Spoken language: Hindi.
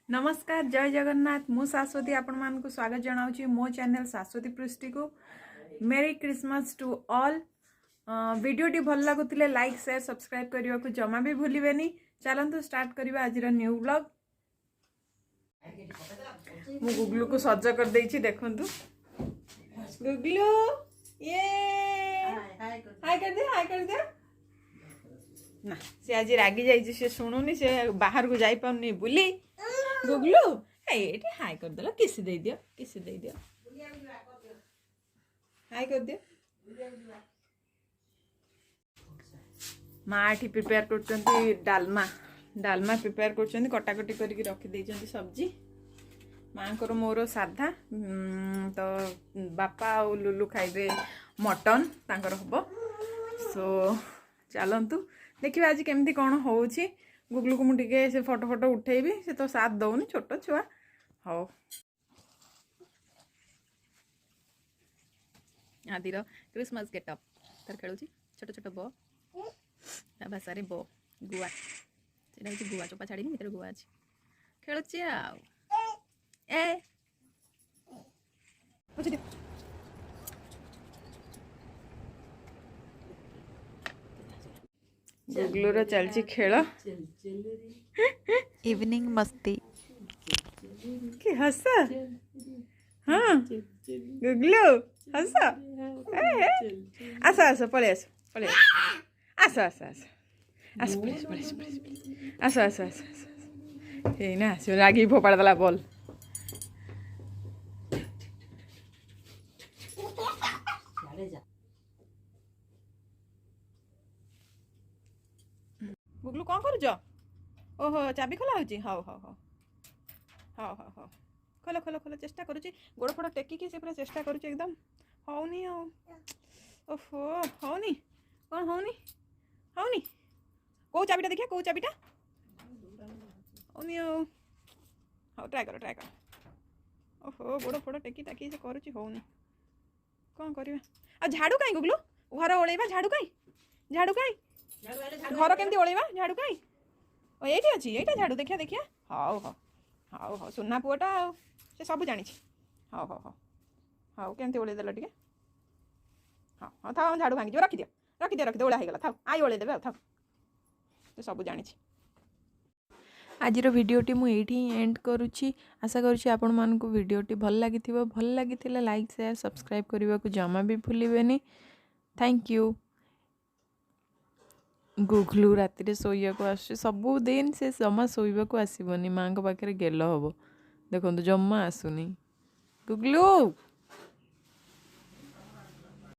नमस्कार जय जगन्नाथ मु शाश्वती आपण मान को स्वागत जनाऊँ मो चैनल शाश्वती पृष्टि को merry Christmas to all. Video टी भल लगुले लाइक शेयर सब्सक्राइब करने को जमा भी भूलिबेनी। चलतु स्टार्ट करवा आज न्यू व्लॉग। मु गुगलू को सज कर देछि देखंतु। गुगलू ये हाय कर दे ना से आज रागी जाइए से शुणुनी से बाहर को जाई पाउनी बुली। गुगलू ये हाय कर देला किसी दे दियो हाय कर दियो। माँ प्रिपेयर कर डालमा प्रिपेयर कर कटाकटी करके रखी देइछन्ती सब्जी। माँ को मोर साधा तो बापा और लुलु खाइबे मटन तांकर हबो। सो चलतु देखिए आज केमती कौन होउछि। गुगलू को मुझे से फोटो फोटो उठेबी से तो साथ दौनी छोट छुआ हो। आदिर क्रिसमस गेटअप तार खेलुची छोट छोट बो ता भाषा बो गुआ से गुआ चोपा छाड़ी भर गुआ अच्छी खेलुची आउ ए गुगलूर चलची खेल इवनिंग मस्ती कि हस। हाँ गुगलू हस आस आस पलि आस पलि आस आस आस आस आस आस आस ये ना आस रागी फोपाड़ देला बॉल। गुगलू कौन कर ओहो चाबी खोला होची how how how how how how खोल खोल खोल चेष्टा करुची गोड़ फोड़ टेकिकी से पूरा चेष्टा करुची एकदम होनी हो। ओहो होनी कौन होनी होनी को चाबीटा देखिए को चाबीटा होनी हो। हाउ ट्राई कर ओहो गोड़ फोड़ टेकी टाकी से करुची होनी कौन करवा। आ झाड़ू कहीं गुगलू घर ओळेबा झाड़ू कहीं घर केमती ओळेबा झाड़ू कहीं ये अच्छी ये झाड़ू देखिया देखिया हाउ हाउ हाउ हाउ सुना पुआटा से सब जानी हाउ हाउ हाउ हाउ केमती ओळे देला टिके हाँ हाँ था झाड़ू भांगी रखिदियो ओला होगा था आई ओळे देबे था से सब जानी। आज भिडियोटी मुझे एंड करुच्ची आशा करुच्ची आपण मानक भिडियोटी भल लगी लाइक शेयर सब्सक्राइब करने को जमा भी भूलिबेनी। Thank you. गुगलू राति शोया को आस सबुदिन से जमा शोवा को आसबनी माँ पाखे गेल हम देखो जमा आसुनी गुगलू।